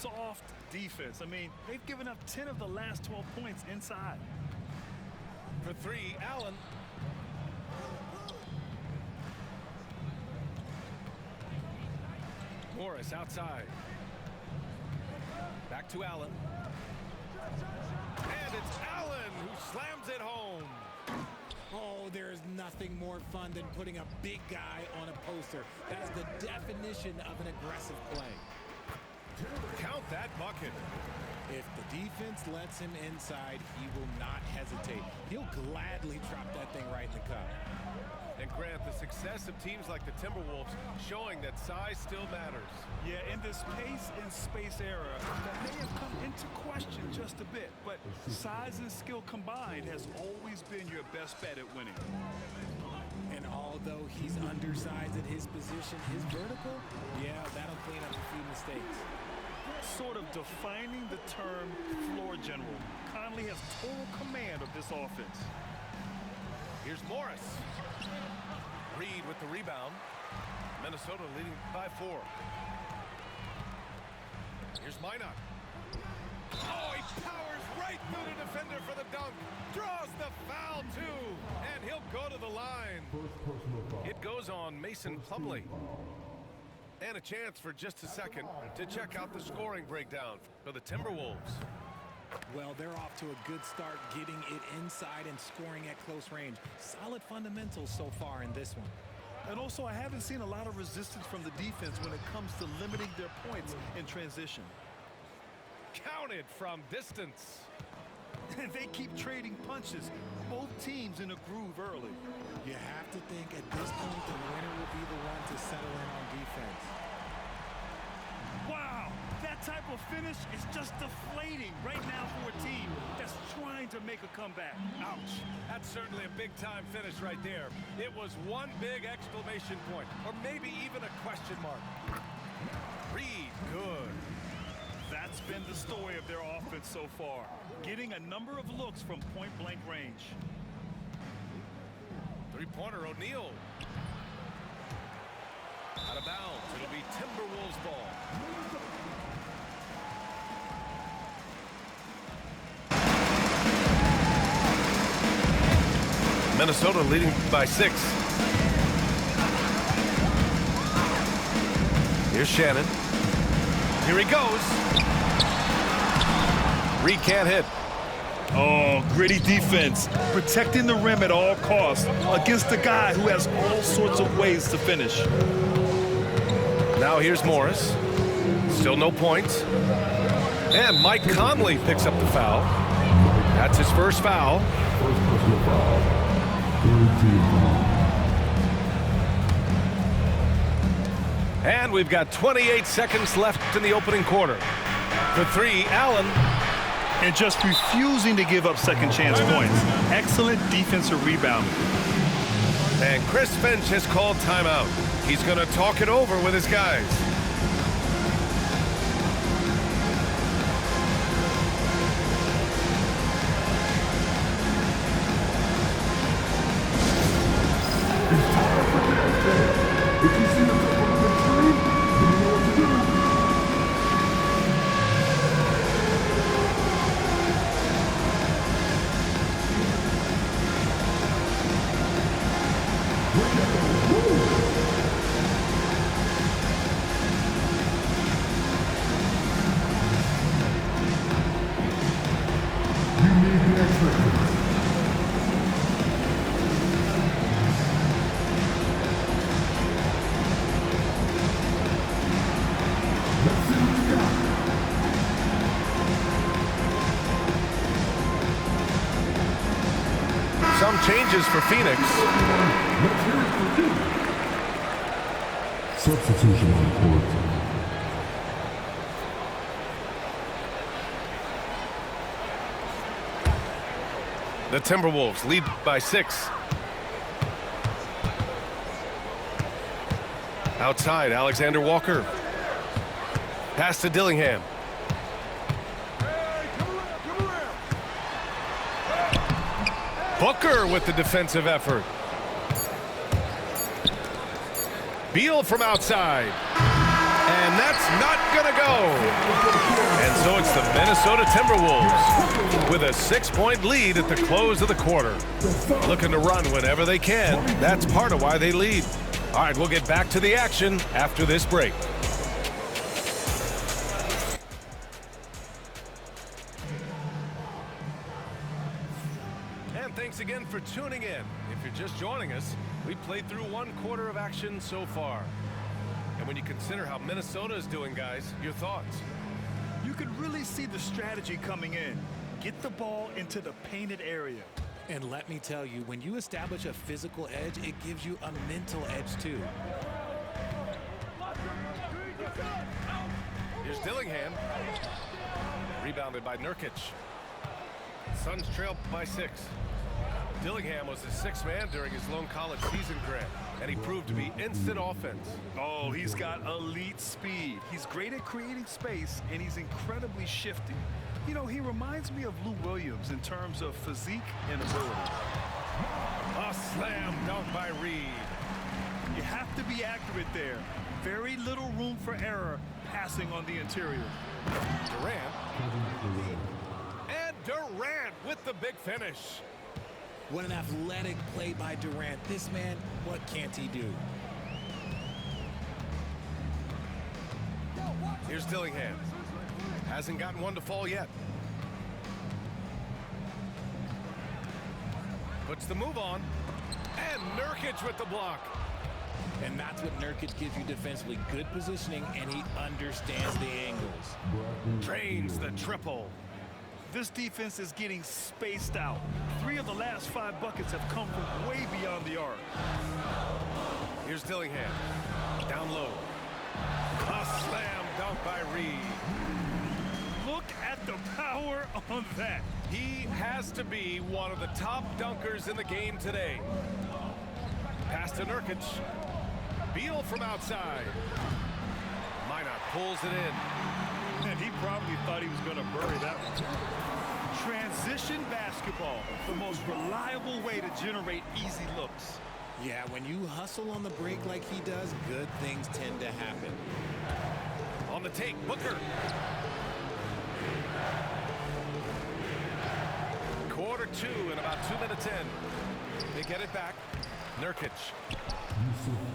soft defense. I mean, they've given up 10 of the last 12 points inside. For three, Allen. Morris outside. Back to Allen. And it's Allen who slams it home. Oh, there is nothing more fun than putting a big guy on a poster. That's the definition of an aggressive play. Count that bucket. If the defense lets him inside, he will not hesitate. He'll gladly drop that thing right in the cup. And Grant, the success of teams like the Timberwolves showing that size still matters. Yeah, in this pace and space era, that may have come into question just a bit, but size and skill combined has always been your best bet at winning. And although he's undersized at his position, his vertical, yeah, that'll clean up a few mistakes. Sort of defining the term floor general. Conley has total command of this offense. Here's Morris. Reed with the rebound. Minnesota leading by 4. Here's Minot. Oh, he powers right through the defender for the dunk. Draws the foul, too. And he'll go to the line. It goes on Mason Plumlee. And a chance for just a second to check out the scoring breakdown for the Timberwolves. Well, they're off to a good start getting it inside and scoring at close range. Solid fundamentals so far in this one. And also, I haven't seen a lot of resistance from the defense when it comes to limiting their points in transition. Counted from distance. And they keep trading punches. Both teams in a groove early. You have to think at this point the winner will be the one to settle in on defense. Wow, that type of finish is just deflating right now for a team that's trying to make a comeback. Ouch. That's certainly a big-time finish right there. It was one big exclamation point, or maybe even a question mark. Reed, good. That's been the story of their offense so far, getting a number of looks from point-blank range. Three-pointer, O'Neal. Out of bounds. It'll be Timberwolves ball. Minnesota leading by 6. Here's Shannon. Here he goes. Reed can't hit. Oh, gritty defense, protecting the rim at all costs against a guy who has all sorts of ways to finish. Now here's Morris. Still no points. And Mike Conley picks up the foul. That's his first foul. And we've got 28 seconds left in the opening quarter. For three, Allen. And just refusing to give up second chance points. Excellent defensive rebound. And Chris Finch has called timeout. He's going to talk it over with his guys. Some changes for Phoenix. Substitution on court. The Timberwolves lead by 6. Outside, Alexander Walker. Pass to Dillingham. Booker with the defensive effort. Beal from outside. And that's not gonna go. the Minnesota Timberwolves with a 6-point lead at the close of the quarter. Looking to run whenever they can. That's part of why they lead. All right, we'll get back to the action after this break. And thanks again for tuning in. If you're just joining us, we played through 1 quarter of action so far. And when you consider how Minnesota is doing, guys, your thoughts? You can really see the strategy coming in. Get the ball into the painted area. And let me tell you, when you establish a physical edge, it gives you a mental edge too. Here's Dillingham. Rebounded by Nurkic. Suns trail by 6. Dillingham was the 6th man during his lone college season, Grant, and he proved to be instant offense. Oh, he's got elite speed. He's great at creating space, and he's incredibly shifty. You know, he reminds me of Lou Williams in terms of physique and ability. A slam dunk by Reed. You have to be accurate there. Very little room for error passing on the interior. Durant. And Durant with the big finish. What an athletic play by Durant. This man, what can't he do? Here's Dillingham. Hasn't gotten one to fall yet. Puts the move on. And Nurkic with the block. And that's what Nurkic gives you defensively. Good positioning, and he understands the angles. Drains the triple. This defense is getting spaced out. 3 of the last 5 buckets have come from way beyond the arc. Here's Dillingham. Down low. A slam dunk by Reed. Look at the power on that. He has to be one of the top dunkers in the game today. Pass to Nurkic. Beal from outside. Minot pulls it in. And he probably thought he was going to bury that one. Transition basketball, the most reliable way to generate easy looks. Yeah, when you hustle on the break like he does, good things tend to happen. On the take, Booker. Quarter 2 in about 2 minutes in. They get it back. Nurkic.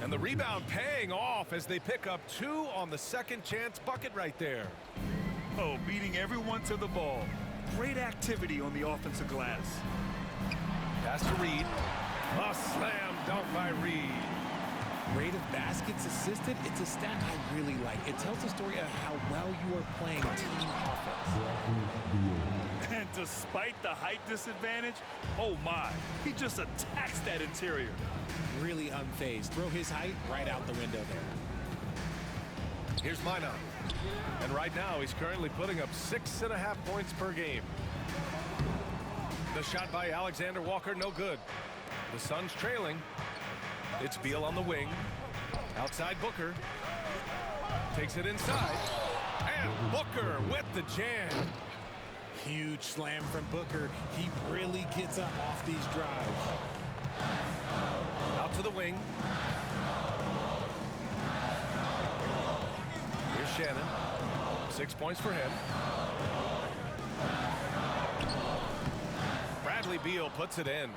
And the rebound paying off as they pick up 2 on the second chance bucket right there. Oh, beating everyone to the ball. Great activity on the offensive glass. Pass to Reed. A slam dunk by Reed. Rate of baskets assisted, it's a stat I really like. It tells the story of how well you are playing team offense. And despite the height disadvantage, oh my, he just attacks that interior. Really unfazed. Throw his height right out the window there. Here's Minot. And right now he's currently putting up 6.5 points per game. The shot by Alexander Walker, no good. The Suns trailing. It's Beal on the wing. Outside Booker. Takes it inside. And Booker with the jam. Huge slam from Booker. He really gets up off these drives. Out to the wing. Here's Shannon. 6 points for him. Bradley Beal puts it in.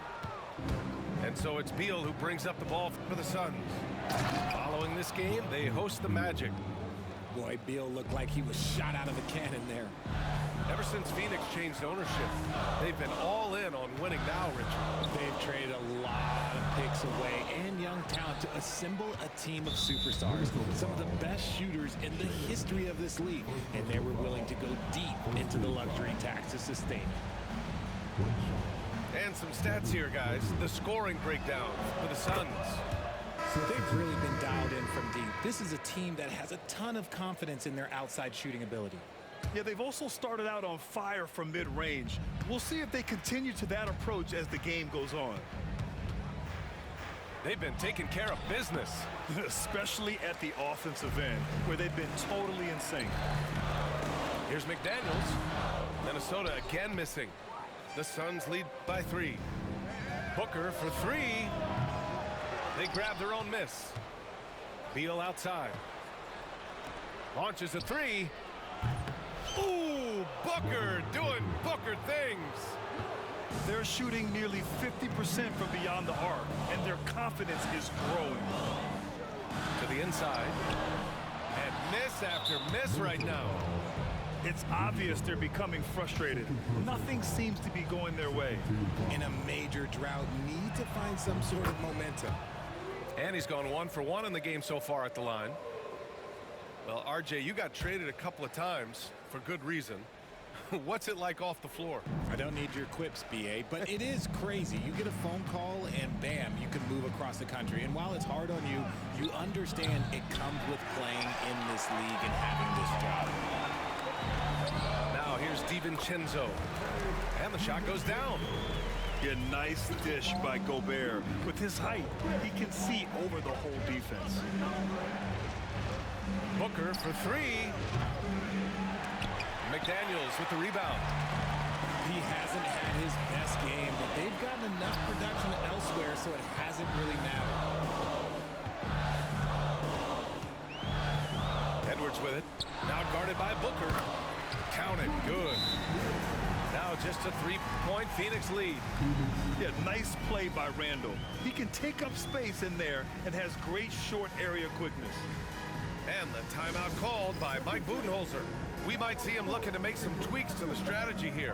And so it's Beal who brings up the ball for the Suns. Following this game, they host the Magic. Boy, Beal looked like he was shot out of a cannon there. Ever since Phoenix changed ownership, they've been all in on winning now, Richard. They've traded a lot of picks away and young talent to assemble a team of superstars. Some of the best shooters in the history of this league. And they were willing to go deep into the luxury tax to sustain it. And some stats here, guys. The scoring breakdown for the Suns. They've really been dialed in from deep. This is a team that has a ton of confidence in their outside shooting ability. Yeah, they've also started out on fire from mid-range. We'll see if they continue to that approach as the game goes on. They've been taking care of business. Especially at the offensive end, where they've been totally in sync. Here's McDaniels. Minnesota again missing. The Suns lead by 3. Booker for 3. They grab their own miss. Beal outside. Launches a 3. Ooh, Booker doing Booker things. They're shooting nearly 50% from beyond the arc, and their confidence is growing. To the inside. And miss after miss right now. It's obvious they're becoming frustrated. Nothing seems to be going their way. In a major drought, need to find some sort of momentum. And he's gone 1 for 1 in the game so far at the line. Well, RJ, you got traded a couple of times for good reason. What's it like off the floor? I don't need your quips, BA, but it is crazy. You get a phone call and bam, you can move across the country. And while it's hard on you, you understand it comes with playing in this league and having this job. Now here's DiVincenzo. And the shot goes down. A nice dish by Gobert. With his height, he can see over the whole defense. Booker for 3. McDaniels with the rebound. He hasn't had his best game, but they've gotten enough production elsewhere, so it hasn't really mattered. Edwards with it. Now guarded by Booker. Counted. Good. Now just a 3-point Phoenix lead. Yeah, nice play by Randall. He can take up space in there and has great short area quickness. And the timeout called by Mike Budenholzer. We might see him looking to make some tweaks to the strategy here.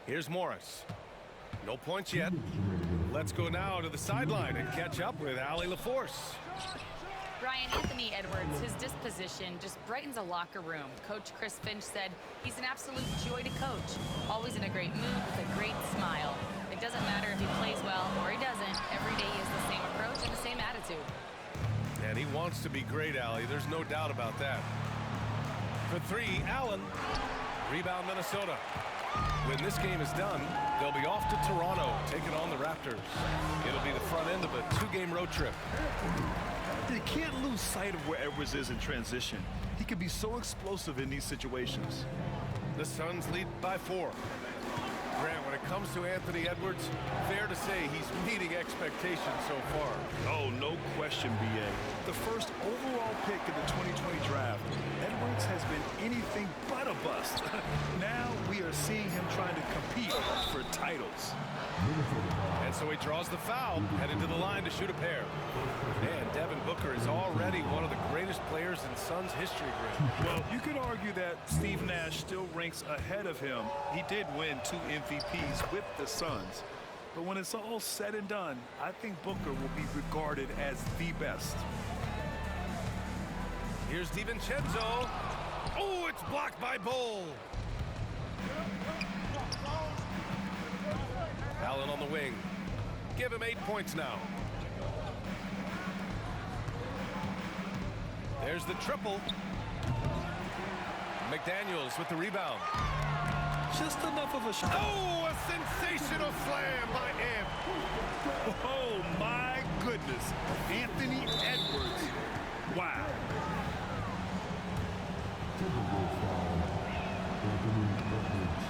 Here's Morris. No points yet. Let's go now to the sideline and catch up with Allie LaForce. Ryan, Anthony Edwards, his disposition just brightens a locker room. Coach Chris Finch said he's an absolute joy to coach. Always in a great mood with a great smile. It doesn't matter if he plays well or he doesn't. Every day he has the same approach and the same attitude. And he wants to be great, Allie. There's no doubt about that. For 3, Allen. Rebound, Minnesota. When this game is done, they'll be off to Toronto, taking on the Raptors. It'll be the front end of a 2-game road trip. You can't lose sight of where Edwards is in transition. He can be so explosive in these situations. The Suns lead by 4. Grant, when it comes to Anthony Edwards, fair to say he's meeting expectations so far. Oh, no question, BA. The first overall pick in the 2020 draft, Edwards has been anything but a bust. Now we are seeing him trying to compete for titles. And so he draws the foul, headed to the line to shoot a pair. And Devin Booker is already one of the greatest players in Suns history, Grant. Well, you could argue that Steve Nash still ranks ahead of him. He did win 2 MVPs with the Suns. But when it's all said and done, I think Booker will be regarded as the best. Here's DiVincenzo. Oh, it's blocked by Bull. Allen on the wing. Give him 8 points now. There's the triple. McDaniels with the rebound. Just enough of a shot. Oh, a sensational slam by Amp. Oh, my goodness. Anthony Edwards. Wow.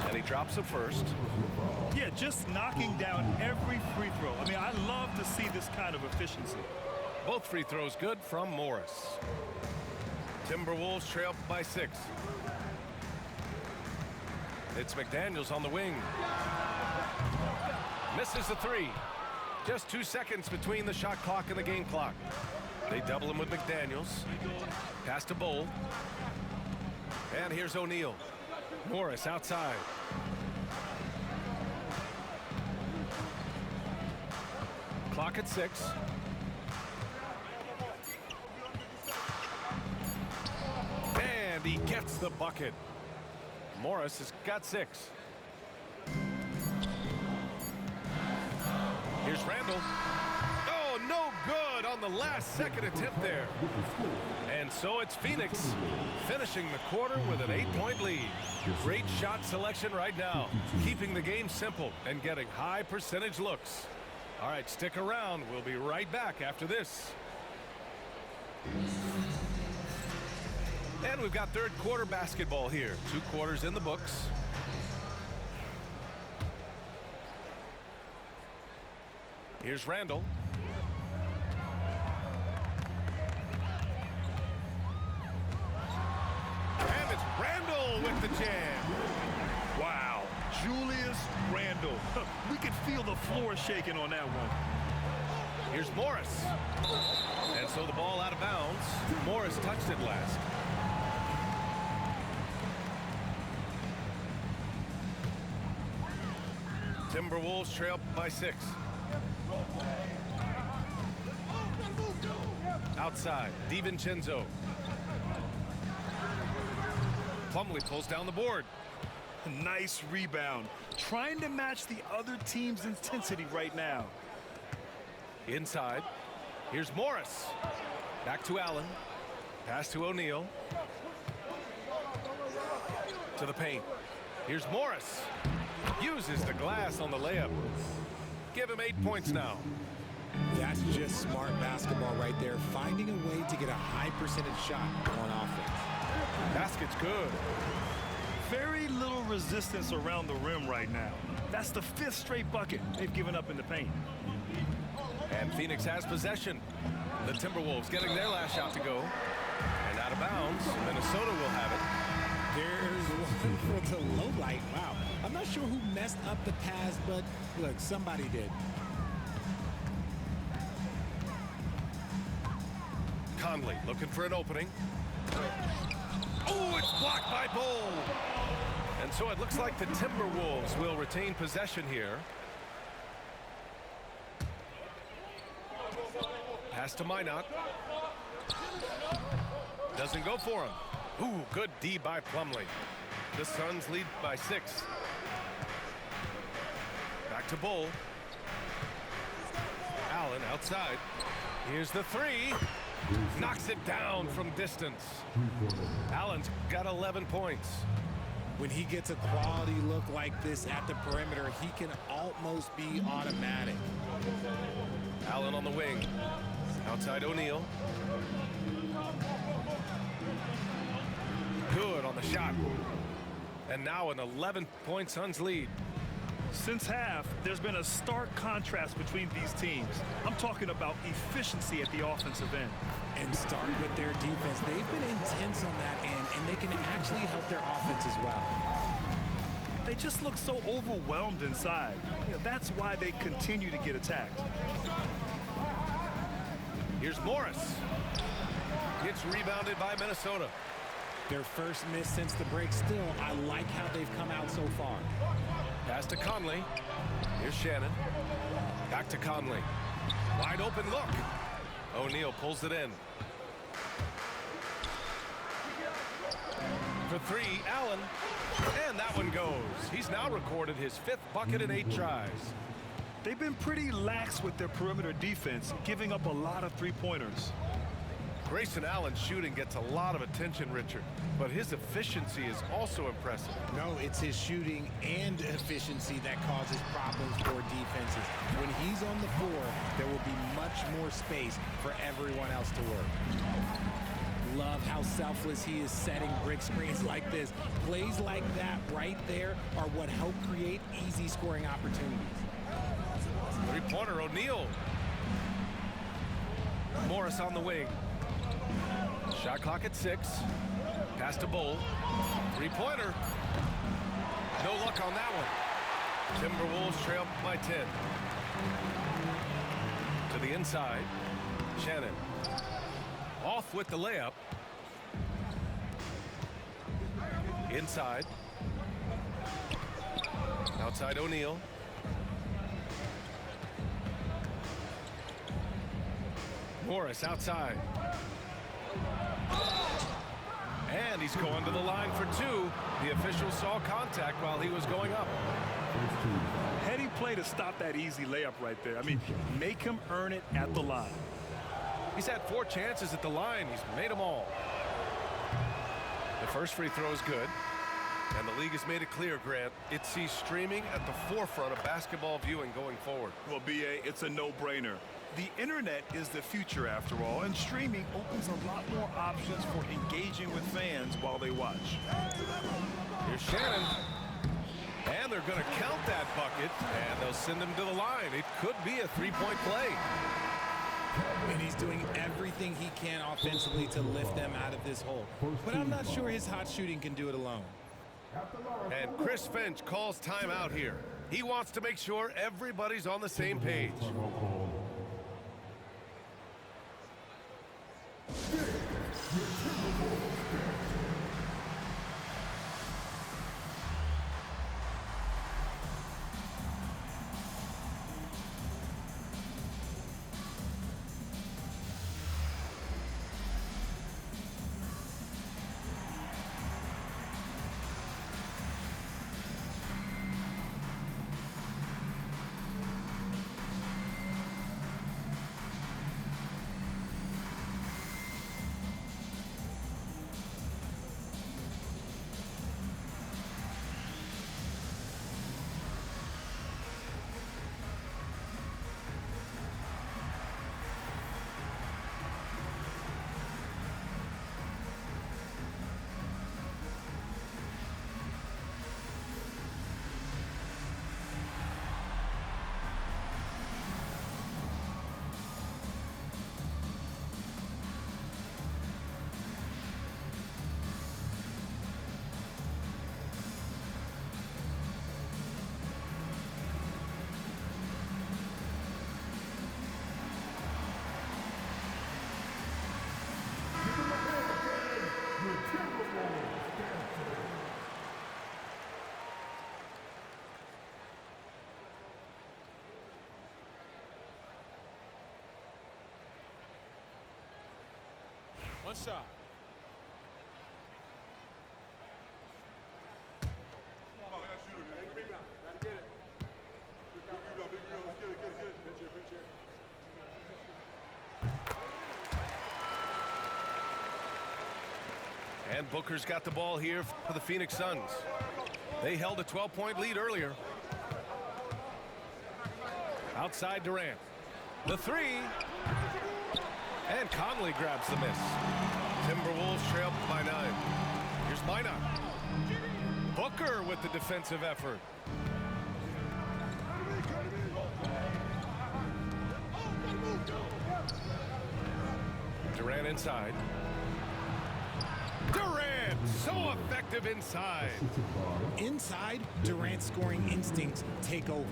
And he drops the first. Yeah, just knocking down every free throw. I mean, I love to see this kind of efficiency. Both free throws good from Morris. Timberwolves trail by 6. It's McDaniels on the wing. Misses the 3. Just 2 seconds between the shot clock and the game clock. They double him with McDaniels. Pass to Bull. And here's O'Neal. Morris outside. Clock at 6. And he gets the bucket. Morris has got 6. Here's Randall. Oh, no good on the last second attempt there. And so it's Phoenix finishing the quarter with an 8-point lead. Great shot selection right now, keeping the game simple and getting high percentage looks. All right, stick around. We'll be right back after this. And we've got third quarter basketball here. 2 quarters in the books. Here's Randall. And it's Randall with the jam. Wow, Julius Randle. We could feel the floor shaking on that one. Here's Morris. And so the ball out of bounds. Morris touched it last. Timberwolves trail by 6. Outside, DiVincenzo. Plumlee pulls down the board. Nice rebound. Trying to match the other team's intensity right now. Inside. Here's Morris. Back to Allen. Pass to O'Neal. To the paint. Here's Morris. Uses the glass on the layup. Give him 8 points now. That's just smart basketball right there, finding a way to get a high percentage shot on offense. Basket's good. Very little resistance around the rim right now. That's the 5th straight bucket they've given up in the paint. And Phoenix has possession. The Timberwolves getting their last shot to go. And out of bounds, Minnesota will have it. There's one for the low light. Wow. I'm not sure who messed up the pass, but look, somebody did. Conley looking for an opening. Oh, it's blocked by Bull. And so it looks like the Timberwolves will retain possession here. Pass to Minot. Doesn't go for him. Ooh, good D by Plumlee. The Suns lead by 6. Back to Bull. Allen outside. Here's the 3. Knocks it down from distance. Allen's got 11 points. When he gets a quality look like this at the perimeter, he can almost be automatic. Allen on the wing. Outside O'Neal. Good on the shot. And now an 11-point Suns lead. Since half, there's been a stark contrast between these teams. I'm talking about efficiency at the offensive end. And start with their defense. They've been intense on that end, and they can actually help their offense as well. They just look so overwhelmed inside. That's why they continue to get attacked. Here's Morris. It's rebounded by Minnesota. Their first miss since the break. Still, I like how they've come out so far. Pass to Conley. Here's Shannon. Back to Conley. Wide open look. O'Neal pulls it in. For 3, Allen. And that one goes. He's now recorded his 5th bucket in 8 tries. They've been pretty lax with their perimeter defense, giving up a lot of three-pointers. Grayson Allen's shooting gets a lot of attention, Richard, but his efficiency is also impressive. No, it's his shooting and efficiency that causes problems for defenses. When he's on the floor, there will be much more space for everyone else to work. Love how selfless he is setting brick screens like this. Plays like that right there are what help create easy scoring opportunities. Three-pointer, O'Neal. Morris on the wing. Shot clock at 6. Pass to Bull. Three-pointer. No luck on that one. Timberwolves trail by 10. To the inside. Shannon. Off with the layup. Inside. Outside O'Neal. Morris outside. And he's going to the line for 2. The official saw contact while he was going up. Heady play to stop that easy layup right there. I mean, make him earn it at the line. He's had 4 chances at the line. He's made them all. The first free throw is good. And the league has made it clear, Grant, it sees streaming at the forefront of basketball viewing going forward. Well, B.A., it's a no-brainer. The internet is the future after all, and streaming opens a lot more options for engaging with fans while they watch. Here's Shannon. And they're going to count that bucket, and they'll send him to the line. It could be a 3-point play. And he's doing everything he can offensively to lift them out of this hole. But I'm not sure his hot shooting can do it alone. And Chris Finch calls timeout here. He wants to make sure everybody's on the same page. One shot. And Booker's got the ball here for the Phoenix Suns. They held a 12-point lead earlier. Outside Durant. The three. And Conley grabs the miss. Timberwolves trail by 9. Here's Minot. Booker with the defensive effort. Durant inside. Durant, so effective inside. Inside, Durant's scoring instincts take over,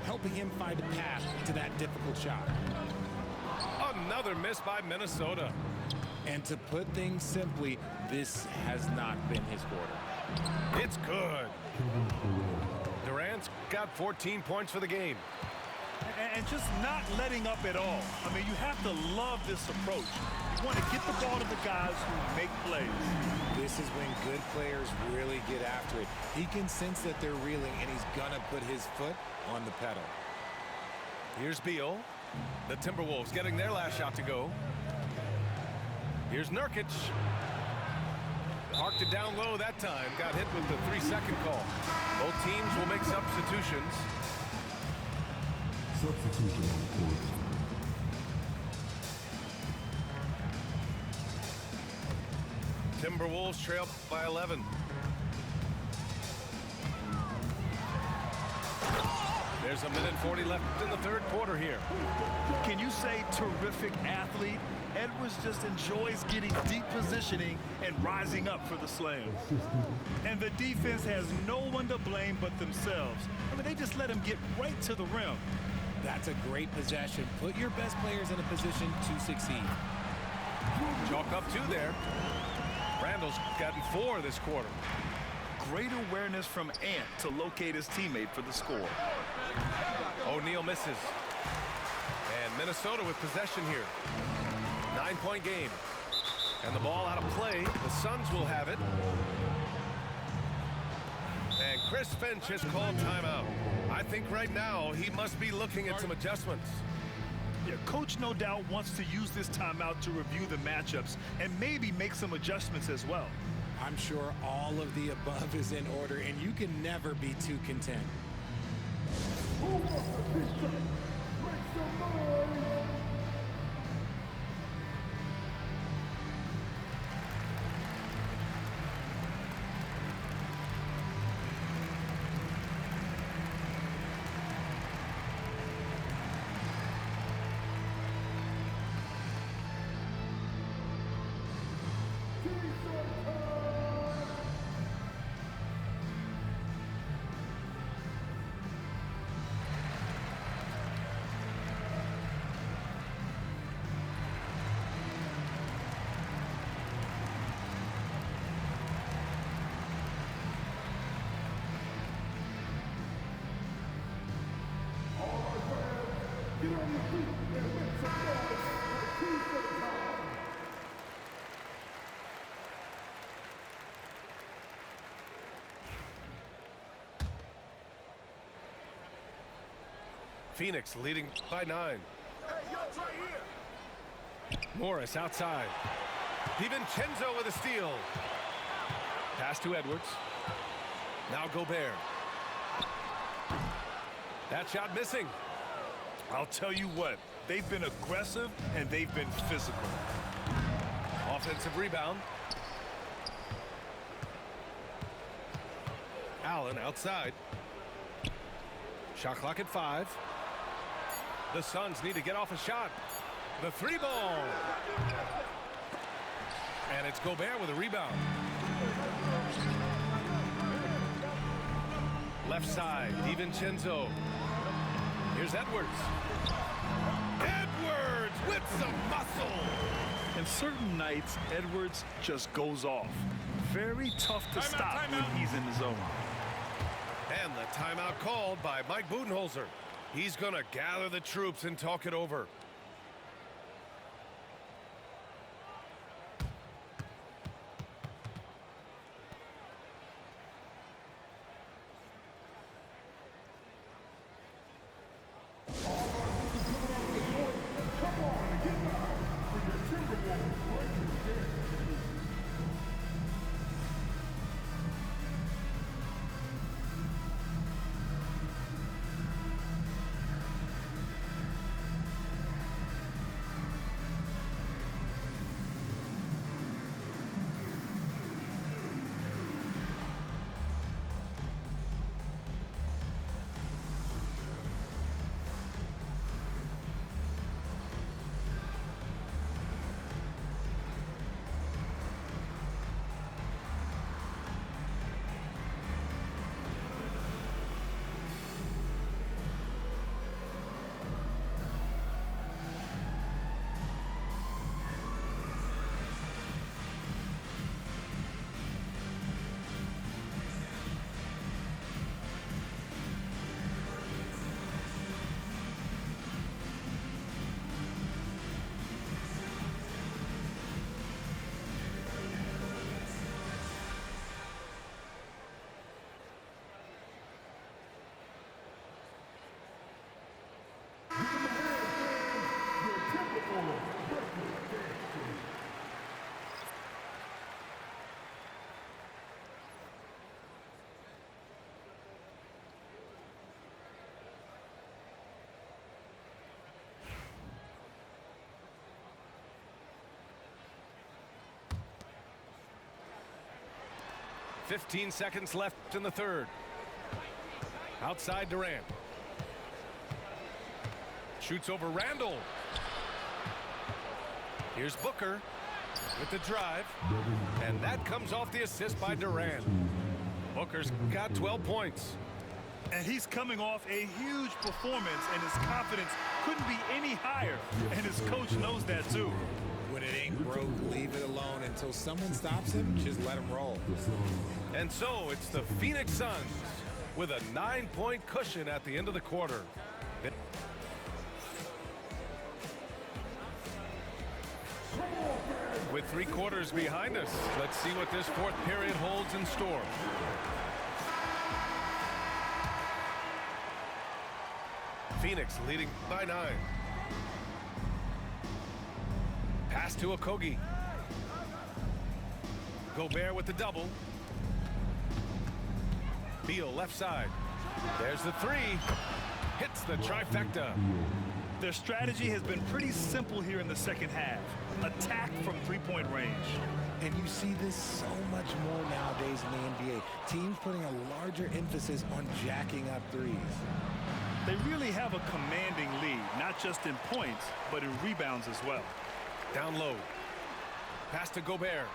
helping him find a path to that difficult shot. Another miss by Minnesota. And to put things simply, this has not been his quarter. It's good. Durant's got 14 points for the game. And just not letting up at all. I mean, you have to love this approach. You want to get the ball to the guys who make plays. This is when good players really get after it. He can sense that they're reeling, and he's gonna put his foot on the pedal. Here's Beal. The Timberwolves getting their last shot to go. Here's Nurkic. Parked it down low that time. Got hit with the 3-second call. Both teams will make substitutions. Substitution on the court. Timberwolves trail by 11. There's a minute 40 left in the third quarter here. Can you say terrific athlete? Edwards just enjoys getting deep positioning and rising up for the slam. And the defense has no one to blame but themselves. I mean, they just let him get right to the rim. That's a great possession. Put your best players in a position to succeed. Chalk up 2 there. Randall's gotten 4 this quarter. Great awareness from Ant to locate his teammate for the score. O'Neal misses. And Minnesota with possession here. 9-point game. And the ball out of play. The Suns will have it. And Chris Finch has called timeout. I think right now he must be looking at some adjustments. Yeah, coach no doubt wants to use this timeout to review the matchups and maybe make some adjustments as well. I'm sure all of the above is in order, and you can never be too content. Phoenix leading by 9. Morris outside. DiVincenzo with a steal. Pass to Edwards. Now Gobert. That shot missing. I'll tell you what, they've been aggressive and they've been physical. Offensive rebound. Allen outside. Shot clock at 5. The Suns need to get off a shot. The 3-ball. And it's Gobert with a rebound. Left side, DiVincenzo. Here's Edwards. Edwards with some muscle. And certain nights, Edwards just goes off. Very tough to stop when he's in the zone. And the timeout called by Mike Budenholzer. He's going to gather the troops and talk it over. .15 seconds left in the third. Outside Durant. Shoots over Randall. Here's Booker with the drive. And that comes off the assist by Durant. Booker's got 12 points. And he's coming off a huge performance, and his confidence couldn't be any higher. And his coach knows that too. When it ain't broke, leave it alone until someone stops him. Just let him roll. And so it's the Phoenix Suns with a 9-point cushion at the end of the quarter. With 3 quarters behind us, let's see what this fourth period holds in store. Phoenix leading by 9. Pass to Okogie. Gobert with the double. Beal left side. There's the three. Hits the trifecta. Their strategy has been pretty simple here in the second half. Attack from three-point range. And you see this so much more nowadays in the NBA. Teams putting a larger emphasis on jacking up threes. They really have a commanding lead, not just in points, but in rebounds as well. Down low. Pass to Gobert.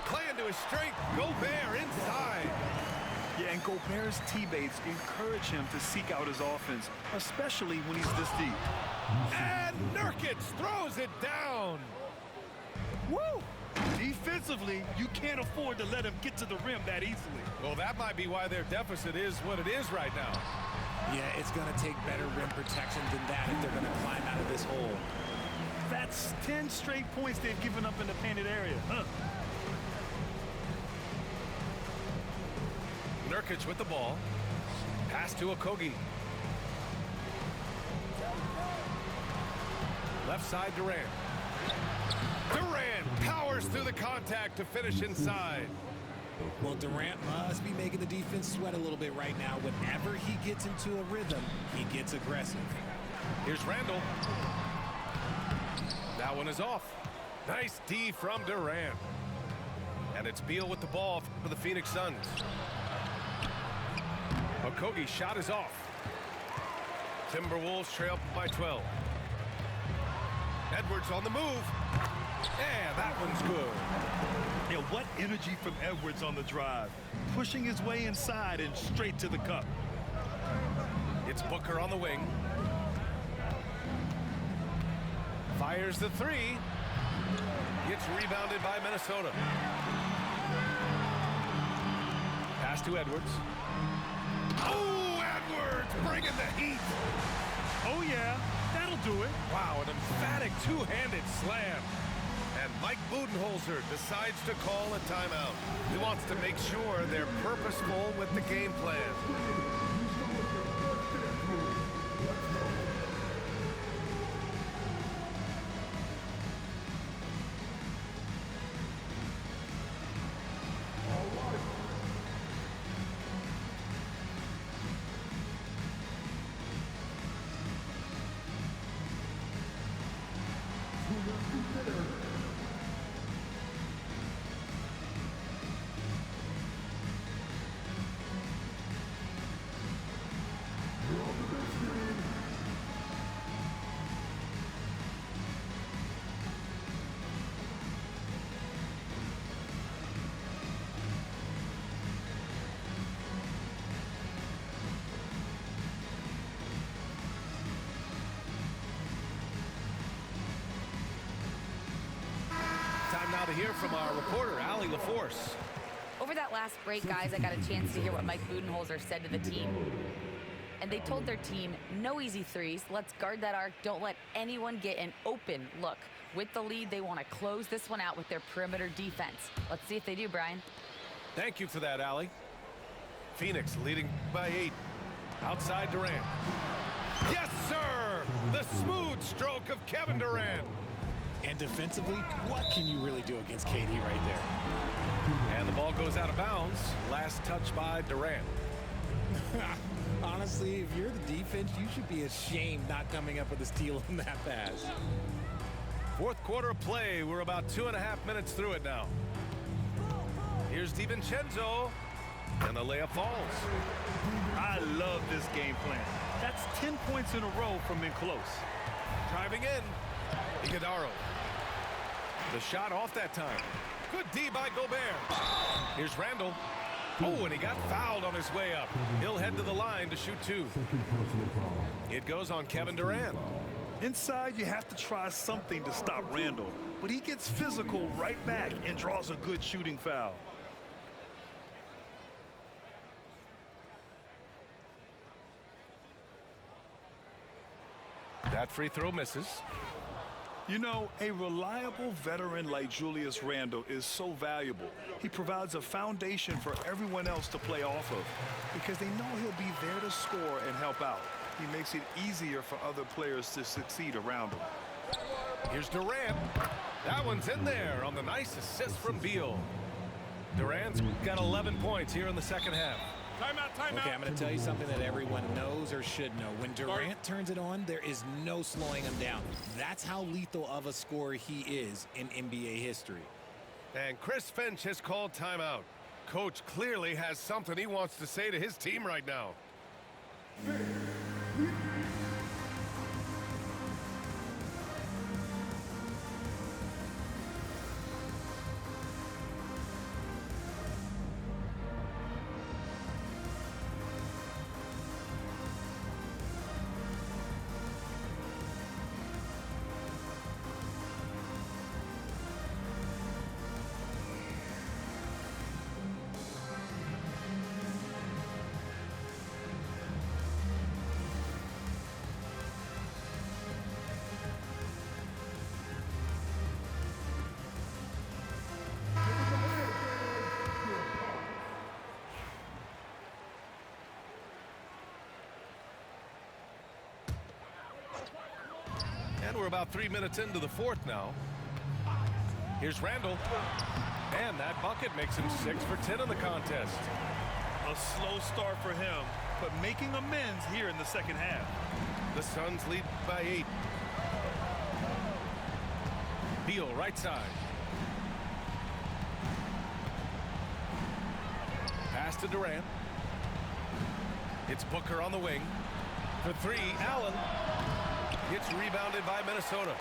Playing to his strength. Gobert inside. Yeah, and Gobert's teammates encourage him to seek out his offense, especially when he's this deep. And Nurkic throws it down. Woo! Defensively, you can't afford to let him get to the rim that easily. Well, that might be why their deficit is what it is right now. Yeah, it's going to take better rim protection than that if they're going to climb out of this hole. That's 10 straight points they've given up in the painted area. Nurkic with the ball. Pass to Okogie. Left side, Durant. Durant powers through the contact to finish inside. Well, Durant must be making the defense sweat a little bit right now. Whenever he gets into a rhythm, he gets aggressive. Here's Randall. That one is off. Nice D from Durant. And it's Beal with the ball for the Phoenix Suns. Okogie's shot is off. Timberwolves trail by 12. Edwards on the move. Yeah, that one's good. Yeah, what energy from Edwards on the drive. Pushing his way inside and straight to the cup. It's Booker on the wing. Fires the three. Gets rebounded by Minnesota. Pass to Edwards. Oh, Edwards bringing the heat. Oh, yeah, that'll do it. Wow, an emphatic two-handed slam. And Mike Budenholzer decides to call a timeout. He wants to make sure they're purposeful with the game plan. Time now to hear from our reporter, Allie LaForce. Over that last break, guys, I got a chance to hear what Mike Budenholzer said to the team. And they told their team, no easy threes. Let's guard that arc. Don't let anyone get an open look. With the lead, they want to close this one out with their perimeter defense. Let's see if they do, Brian. Thank you for that, Allie. Phoenix leading by 8. Outside Durant. Yes, sir! The smooth stroke of Kevin Durant. And defensively, what can you really do against KD right there? And the ball goes out of bounds. Last touch by Durant. Honestly, if you're the defense, you should be ashamed not coming up with a steal on that pass. Fourth quarter of play. We're about 2.5 minutes through it now. Here's DiVincenzo. And the layup falls. I love this game plan. That's 10 points in a row from in close. Driving in. Iguodala. The shot off that time. Good D by Gobert. Here's Randall. Oh, and he got fouled on his way up. He'll head to the line to shoot 2. It goes on Kevin Durant. Inside, you have to try something to stop Randall. But he gets physical right back and draws a good shooting foul. That free throw misses. You know, a reliable veteran like Julius Randle is so valuable. He provides a foundation for everyone else to play off of because they know he'll be there to score and help out. He makes it easier for other players to succeed around him. Here's Durant. That one's in there on the nice assist from Beal. Durant's got 11 points here in the second half. Timeout. Okay, I'm going to tell you something that everyone knows or should know. When Durant turns it on, there is no slowing him down. That's how lethal of a scorer he is in NBA history. And Chris Finch has called timeout. Coach clearly has something he wants to say to his team right now. And we're about 3 minutes into the fourth now. Here's Randle. And that bucket makes him 6 for 10 in the contest. A slow start for him, but making amends here in the second half. The Suns lead by 8. Beal, right side. Pass to Durant. It's Booker on the wing. For 3, Allen. Gets rebounded by Minnesota.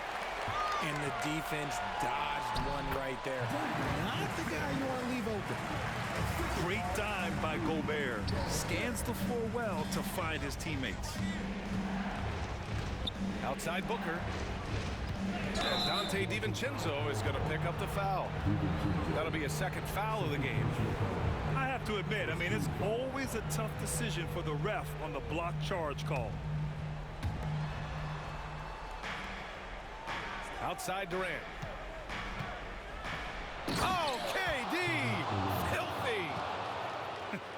And the defense dodged one right there. Not the guy you want to leave open. Great dime by Gobert. Scans the floor well to find his teammates. Outside Booker. And Dante DiVincenzo is going to pick up the foul. That'll be a second foul of the game. I have to admit, it's always a tough decision for the ref on the block charge call. Outside Durant. Oh, KD! Filthy!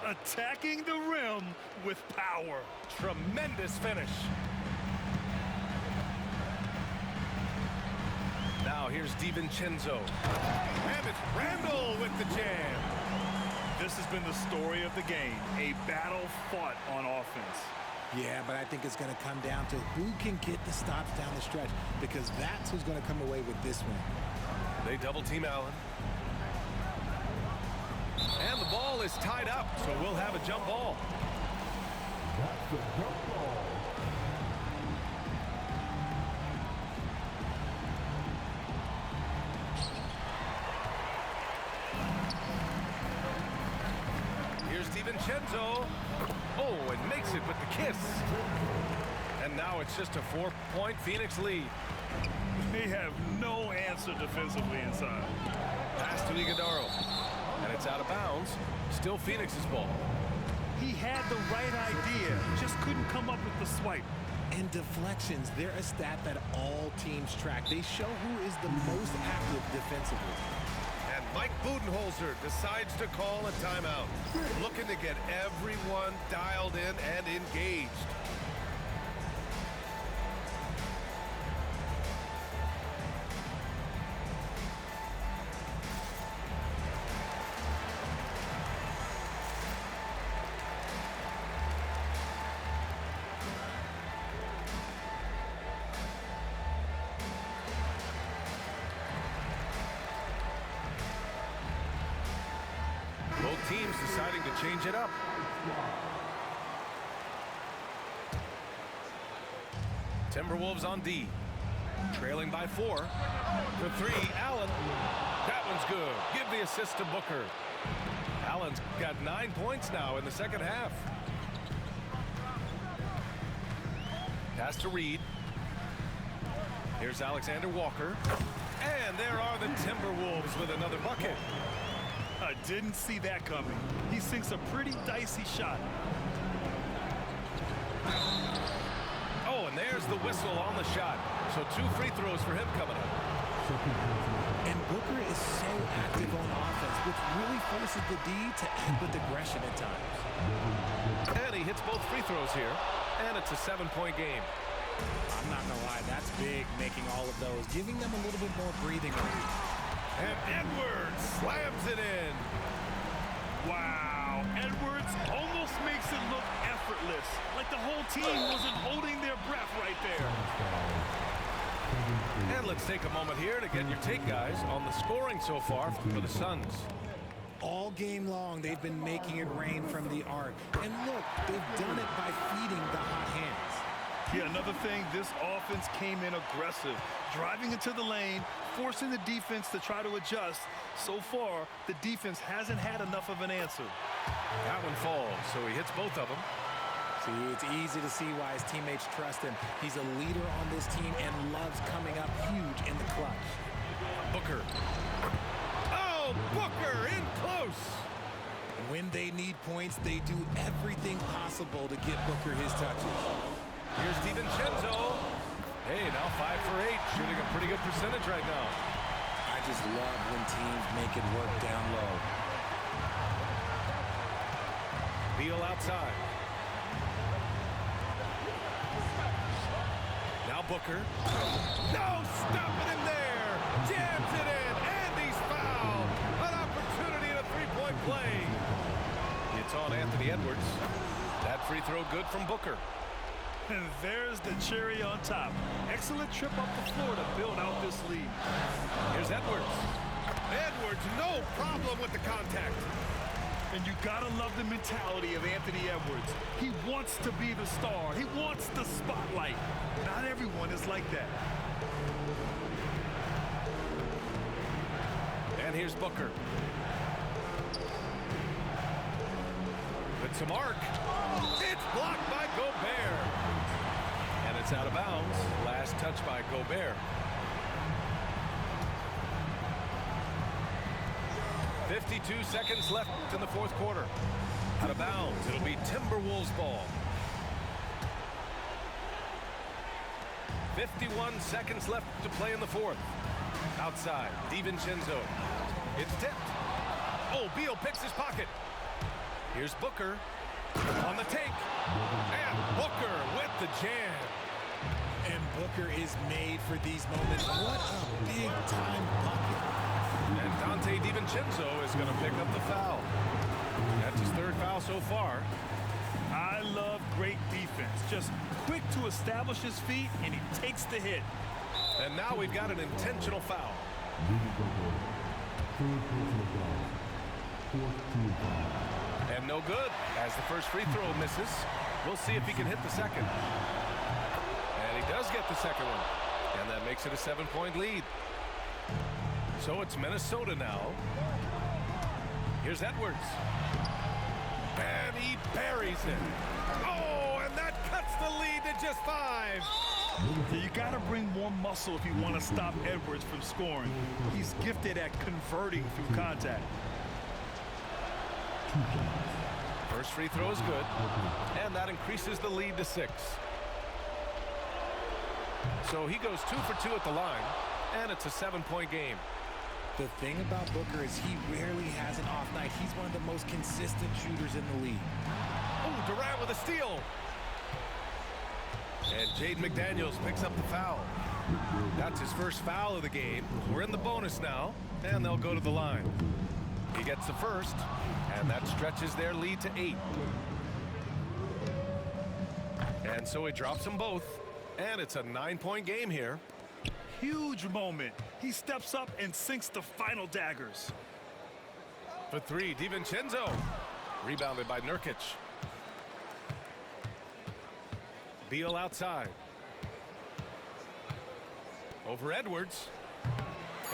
Attacking the rim with power. Tremendous finish. Now here's DiVincenzo. And it's Randle with the jam. This has been the story of the game. A battle fought on offense. Yeah, but I think it's going to come down to who can get the stops down the stretch, because that's who's going to come away with this one. They double team Allen. And the ball is tied up, so we'll have a jump ball. That's the jump ball. Here's DiVincenzo. Oh, and makes it with the kiss. And now it's just a 4-point Phoenix lead. They have no answer defensively inside. Pass to Iguodala. And it's out of bounds. Still Phoenix's ball. He had the right idea, just couldn't come up with the swipe. And deflections, they're a stat that all teams track. They show who is the most active defensively. And Mike Budenholzer decides to call a timeout, looking to get everyone dialed in and engaged. Both teams deciding to change it up. Timberwolves on D. Trailing by 4. For 3, Allen. That one's good. Give the assist to Booker. Allen's got 9 points now in the second half. Pass to Reed. Here's Alexander Walker. And there are the Timberwolves with another bucket. I didn't see that coming. He sinks a pretty dicey shot. Oh, and there's the whistle on the shot. So 2 free throws for him coming up. And Booker is so active on offense, which really forces the D to act with aggression at times. And he hits both free throws here. And it's a 7-point game. I'm not going to lie, that's big, making all of those, giving them a little bit more breathing room. And Edwards slams it in. Wow, Edwards almost makes it look effortless, like the whole team wasn't holding their breath right there. And let's take a moment here to get your take, guys, on the scoring so far for the Suns. All game long, they've been making it rain from the arc. And look, they've done it by feeding the hot hands. Yeah, another thing, this offense came in aggressive, driving into the lane, forcing the defense to try to adjust. So far, the defense hasn't had enough of an answer. That one falls, so he hits both of them. See, it's easy to see why his teammates trust him. He's a leader on this team and loves coming up huge in the clutch. Booker. Oh, Booker in close. When they need points, they do everything possible to get Booker his touches. Here's DiVincenzo. Hey, now 5 for 8, shooting a pretty good percentage right now. I just love when teams make it work down low. Beal outside. Now Booker. No, stop it in there. Jams it in, and he's fouled. An opportunity at a 3-point play. It's on Anthony Edwards. That free throw good from Booker. And there's the cherry on top. Excellent trip up the floor to build out this lead. Here's Edwards. Edwards, no problem with the contact. And you gotta love the mentality of Anthony Edwards. He wants to be the star. He wants the spotlight. Not everyone is like that. And here's Booker. Good to mark. It's blocked by Gobert. And it's out of bounds. Last touch by Gobert. 52 seconds left in the fourth quarter. Out of bounds. It'll be Timberwolves ball. 51 seconds left to play in the fourth. Outside, DiVincenzo. It's tipped. Oh, Beal picks his pocket. Here's Booker on the take. And Booker with the jam. And Booker is made for these moments. What a big-time bucket. And Dante DiVincenzo is going to pick up the foul. That's his 3rd foul so far. I love great defense. Just quick to establish his feet, and he takes the hit. And now we've got an intentional foul. And no good as the first free throw misses. We'll see if he can hit the second. And he does get the second one. And that makes it a 7-point lead. So it's Minnesota now. Here's Edwards. And he buries it. Oh, and that cuts the lead to just 5. You got to bring more muscle if you want to stop Edwards from scoring. He's gifted at converting through contact. First free throw is good. And that increases the lead to 6. So he goes 2 for 2 at the line. And it's a 7-point game. The thing about Booker is he rarely has an off night. He's one of the most consistent shooters in the league. Oh, Durant with a steal. And Jaden McDaniels picks up the foul. That's his first foul of the game. We're in the bonus now, and they'll go to the line. He gets the first, and that stretches their lead to 8. And so he drops them both, and it's a 9-point game here. Huge moment. He steps up and sinks the final daggers. For 3, DiVincenzo. Rebounded by Nurkic. Beal outside. Over Edwards.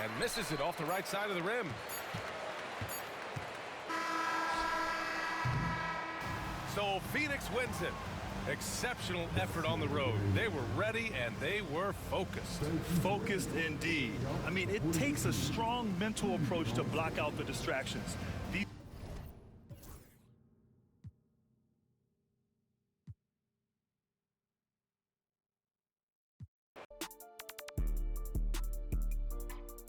And misses it off the right side of the rim. So Phoenix wins it. Exceptional effort on the road. They were ready and they were focused. Focused indeed. I mean, it takes a strong mental approach to block out the distractions. These